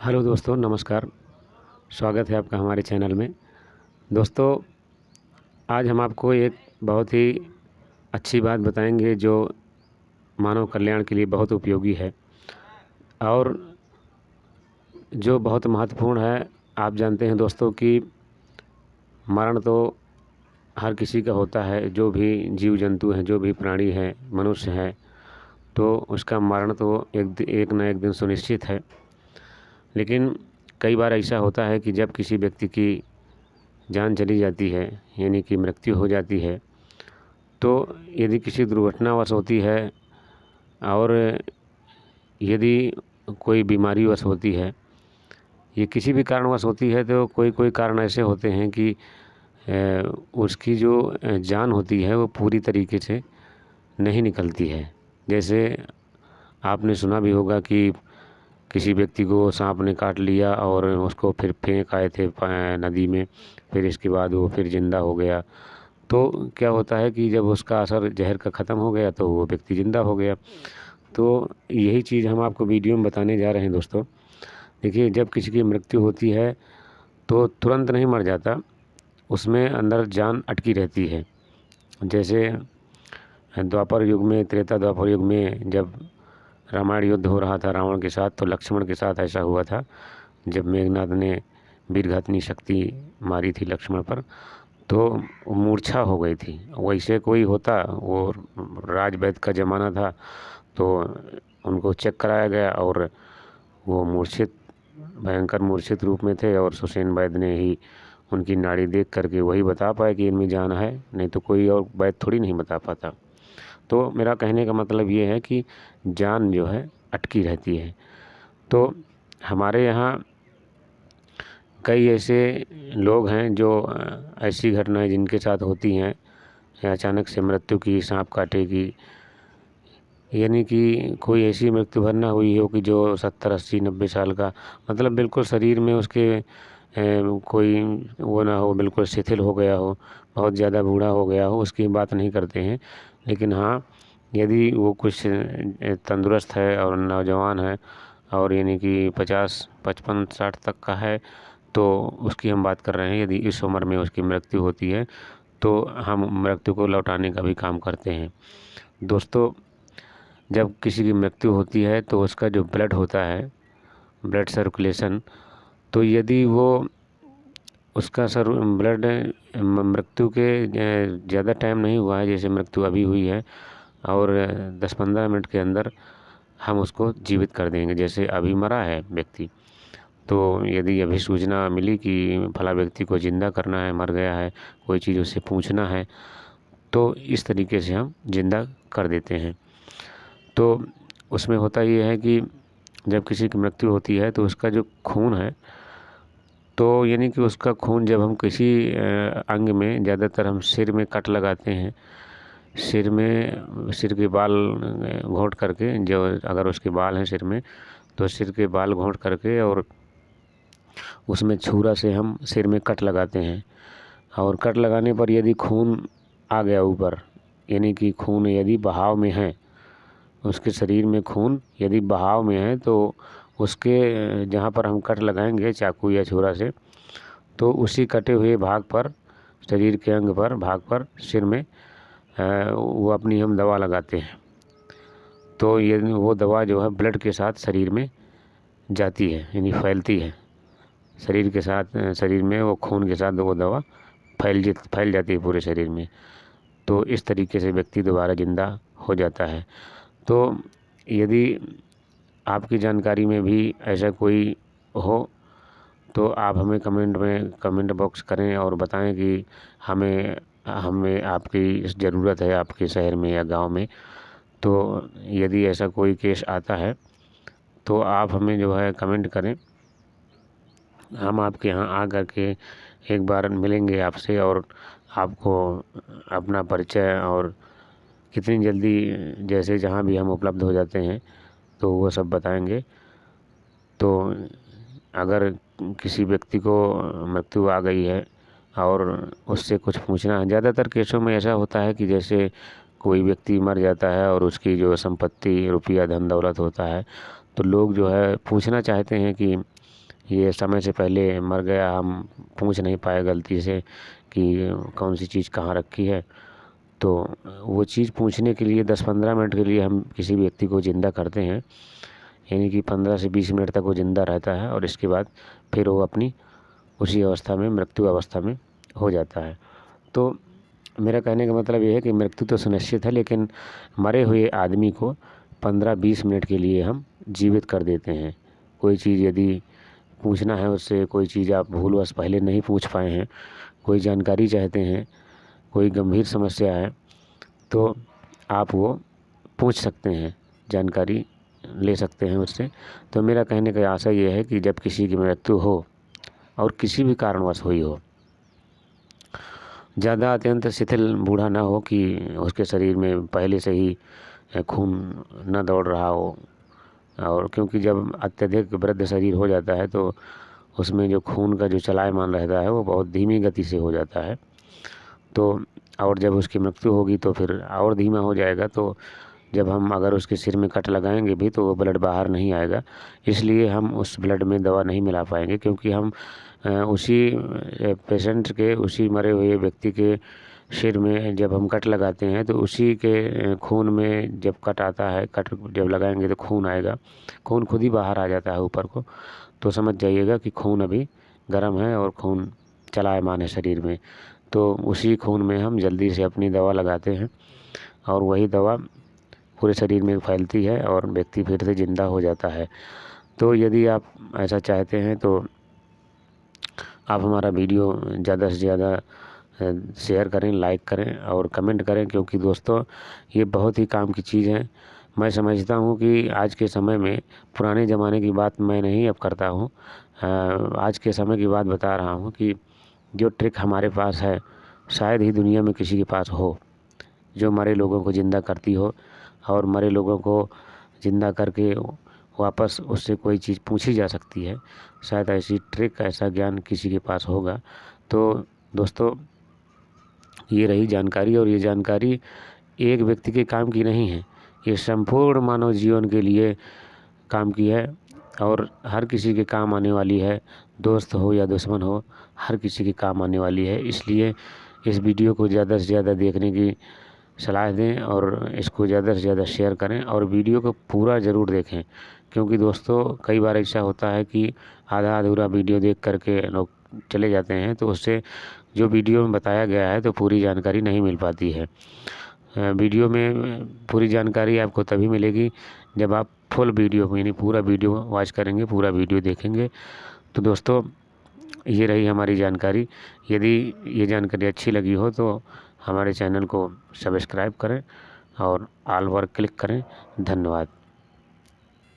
Hello दोस्तों, नमस्कार। स्वागत है आपका हमारे चैनल में। दोस्तों, आज हम आपको एक बहुत ही अच्छी बात बताएंगे जो मानव कल्याण के लिए बहुत उपयोगी है और जो बहुत महत्वपूर्ण है। आप जानते हैं दोस्तों कि मरण तो हर किसी का होता है। जो भी जीव जंतु हैं, जो भी प्राणी हैं, मनुष्य हैं, तो उसका मरण तो एक न एक दिन सुनिश्चित है। लेकिन कई बार ऐसा होता है कि जब किसी व्यक्ति की जान चली जाती है, यानी कि मृत्यु हो जाती है, तो यदि किसी दुर्घटनावश होती है और यदि कोई बीमारीवश होती है, ये किसी भी कारणवश होती है, तो कोई कोई कारण ऐसे होते हैं कि उसकी जो जान होती है वो पूरी तरीके से नहीं निकलती है। जैसे आपने सुना भी होगा कि किसी व्यक्ति को सांप ने काट लिया और उसको फिर फेंक आए थे नदी में, फिर इसके बाद वो फिर ज़िंदा हो गया। तो क्या होता है कि जब उसका असर जहर का ख़त्म हो गया तो वो व्यक्ति ज़िंदा हो गया। तो यही चीज़ हम आपको वीडियो में बताने जा रहे हैं दोस्तों। देखिए, जब किसी की मृत्यु होती है तो तुरंत नहीं मर जाता, उसमें अंदर जान अटकी रहती है। जैसे द्वापर युग में, त्रेता द्वापर युग में जब रामायण युद्ध हो रहा था रावण के साथ, तो लक्ष्मण के साथ ऐसा हुआ था। जब मेघनाद ने वीरघातिनी शक्ति मारी थी लक्ष्मण पर, तो वो मूर्छा हो गई थी। वैसे कोई होता, वो राज वैद्य का ज़माना था, तो उनको चेक कराया गया और वो भयंकर मूर्छित रूप में थे। और सुसेन वैद्य ने ही उनकी नाड़ी देख करके वही बता पाए कि इनमें जान है, नहीं तो कोई और वैद्य थोड़ी नहीं बता पाता। तो मेरा कहने का मतलब ये है कि जान जो है अटकी रहती है। तो हमारे यहाँ कई ऐसे लोग हैं जो ऐसी घटनाएं जिनके साथ होती हैं, या अचानक से मृत्यु की, सांप काटे की, यानी कि कोई ऐसी मृत्यु भर ना हुई हो कि जो 70 80 90 साल का, मतलब बिल्कुल शरीर में उसके कोई वो ना हो, बिल्कुल शिथिल हो गया हो, बहुत ज़्यादा बूढ़ा हो गया हो, उसकी बात नहीं करते हैं। लेकिन हाँ, यदि वो कुछ तंदुरुस्त है और नौजवान है, और यानी कि 50 55 60 तक का है, तो उसकी हम बात कर रहे हैं। यदि इस उम्र में उसकी मृत्यु होती है तो हम मृत्यु को लौटाने का भी काम करते हैं। दोस्तों, जब किसी की मृत्यु होती है तो उसका जो ब्लड होता है, ब्लड सर्कुलेशन, तो यदि वो उसका ब्लड मृत्यु के ज़्यादा टाइम नहीं हुआ है, जैसे मृत्यु अभी हुई है और 10-15 मिनट के अंदर हम उसको जीवित कर देंगे। जैसे अभी मरा है व्यक्ति, तो यदि अभी सूचना मिली कि फला व्यक्ति को ज़िंदा करना है, मर गया है, कोई चीज़ उससे पूछना है, तो इस तरीके से हम ज़िंदा कर देते हैं। तो उसमें होता ये है कि जब किसी की मृत्यु होती है तो उसका जो खून है, तो यानी कि उसका खून जब हम किसी अंग में, ज़्यादातर हम सिर में कट लगाते हैं, सिर के बाल घोंट करके, जो अगर उसके बाल हैं सिर में, तो सिर के बाल घोंट करके और उसमें छुरा से हम सिर में कट लगाते हैं। और कट लगाने पर यदि खून आ गया ऊपर, यानी कि खून यदि बहाव में है, उसके शरीर में खून यदि बहाव में है, तो उसके जहाँ पर हम कट लगाएंगे चाकू या छुरा से, तो उसी कटे हुए भाग पर, शरीर के अंग पर, भाग पर, सिर में वो अपनी हम दवा लगाते हैं। तो ये वो दवा जो है ब्लड के साथ शरीर में जाती है, यानी फैलती है शरीर के साथ, शरीर में वो खून के साथ वो दवा फैल जाती है पूरे शरीर में। तो इस तरीके से व्यक्ति दोबारा ज़िंदा हो जाता है। तो यदि आपकी जानकारी में भी ऐसा कोई हो, तो आप हमें कमेंट बॉक्स करें और बताएं कि हमें हमें आपकी ज़रूरत है, आपके शहर में या गांव में। तो यदि ऐसा कोई केस आता है तो आप हमें जो है कमेंट करें, हम आपके यहाँ आ कर के एक बार मिलेंगे आपसे और आपको अपना परिचय और कितनी जल्दी, जैसे जहाँ भी हम उपलब्ध हो जाते हैं, तो वो सब बताएंगे। तो अगर किसी व्यक्ति को मृत्यु आ गई है और उससे कुछ पूछना है, ज़्यादातर केसों में ऐसा होता है कि जैसे कोई व्यक्ति मर जाता है और उसकी जो संपत्ति, रुपया, धन दौलत होता है, तो लोग जो है पूछना चाहते हैं कि ये समय से पहले मर गया, हम पूछ नहीं पाए गलती से कि कौन सी चीज़ कहाँ रखी है, तो वो चीज़ पूछने के लिए 10-15 मिनट के लिए हम किसी व्यक्ति को ज़िंदा करते हैं, यानी कि 15 से 20 मिनट तक वो ज़िंदा रहता है और इसके बाद फिर वो अपनी उसी अवस्था में, मृत्यु अवस्था में हो जाता है। तो मेरा कहने का मतलब ये है कि मृत्यु तो सुनिश्चित है, लेकिन मरे हुए आदमी को 15-20 मिनट के लिए हम जीवित कर देते हैं। कोई चीज़ यदि पूछना है उससे, कोई चीज़ आप भूलवश पहले नहीं पूछ पाए हैं, कोई जानकारी चाहते हैं, कोई गंभीर समस्या है, तो आप वो पूछ सकते हैं, जानकारी ले सकते हैं उससे। तो मेरा कहने का आशय ये है कि जब किसी की मृत्यु हो और किसी भी कारणवश हुई हो, ज़्यादा अत्यंत शिथिल बूढ़ा ना हो कि उसके शरीर में पहले से ही खून न दौड़ रहा हो, और क्योंकि जब अत्यधिक वृद्ध शरीर हो जाता है तो उसमें जो खून का जो चलायमान रहता है वो बहुत धीमी गति से हो जाता है। तो और जब उसकी मृत्यु होगी तो फिर और धीमा हो जाएगा। तो जब हम अगर उसके सिर में कट लगाएंगे भी तो वो ब्लड बाहर नहीं आएगा, इसलिए हम उस ब्लड में दवा नहीं मिला पाएंगे, क्योंकि हम उसी पेशेंट के, उसी मरे हुए व्यक्ति के सिर में जब हम कट लगाते हैं तो उसी के खून में जब कट आता है, कट जब लगाएंगे तो खून आएगा, खून खुद ही बाहर आ जाता है ऊपर को। तो समझ जाइएगा कि खून अभी गर्म है और खून चलायमान है शरीर में। तो उसी खून में हम जल्दी से अपनी दवा लगाते हैं और वही दवा पूरे शरीर में फैलती है और व्यक्ति फिर से ज़िंदा हो जाता है। तो यदि आप ऐसा चाहते हैं तो आप हमारा वीडियो ज़्यादा से ज़्यादा शेयर करें, लाइक करें और कमेंट करें, क्योंकि दोस्तों ये बहुत ही काम की चीज़ है। मैं समझता हूँ कि आज के समय में पुराने ज़माने की बात मैं नहीं अब करता हूँ, आज के समय की बात बता रहा हूँ कि जो ट्रिक हमारे पास है शायद ही दुनिया में किसी के पास हो, जो मरे लोगों को ज़िंदा करती हो और मरे लोगों को ज़िंदा करके वापस उससे कोई चीज़ पूछी जा सकती है। शायद ऐसी ट्रिक, ऐसा ज्ञान किसी के पास होगा। तो दोस्तों ये रही जानकारी, और ये जानकारी एक व्यक्ति के काम की नहीं है, ये संपूर्ण मानव जीवन के लिए काम की है और हर किसी के काम आने वाली है। दोस्त हो या दुश्मन हो, हर किसी के काम आने वाली है। इसलिए इस वीडियो को ज़्यादा से ज़्यादा देखने की सलाह दें और इसको ज़्यादा से ज़्यादा शेयर करें और वीडियो को पूरा ज़रूर देखें, क्योंकि दोस्तों कई बार ऐसा होता है कि आधा अधूरा वीडियो देख करके लोग चले जाते हैं, तो उससे जो वीडियो में बताया गया है तो पूरी जानकारी नहीं मिल पाती है। वीडियो में पूरी जानकारी आपको तभी मिलेगी जब आप फुल वीडियो यानी पूरा वीडियो वॉच करेंगे, पूरा वीडियो देखेंगे। तो दोस्तों ये रही हमारी जानकारी। यदि ये जानकारी अच्छी लगी हो तो हमारे चैनल को सब्सक्राइब करें और ऑल पर क्लिक करें। धन्यवाद।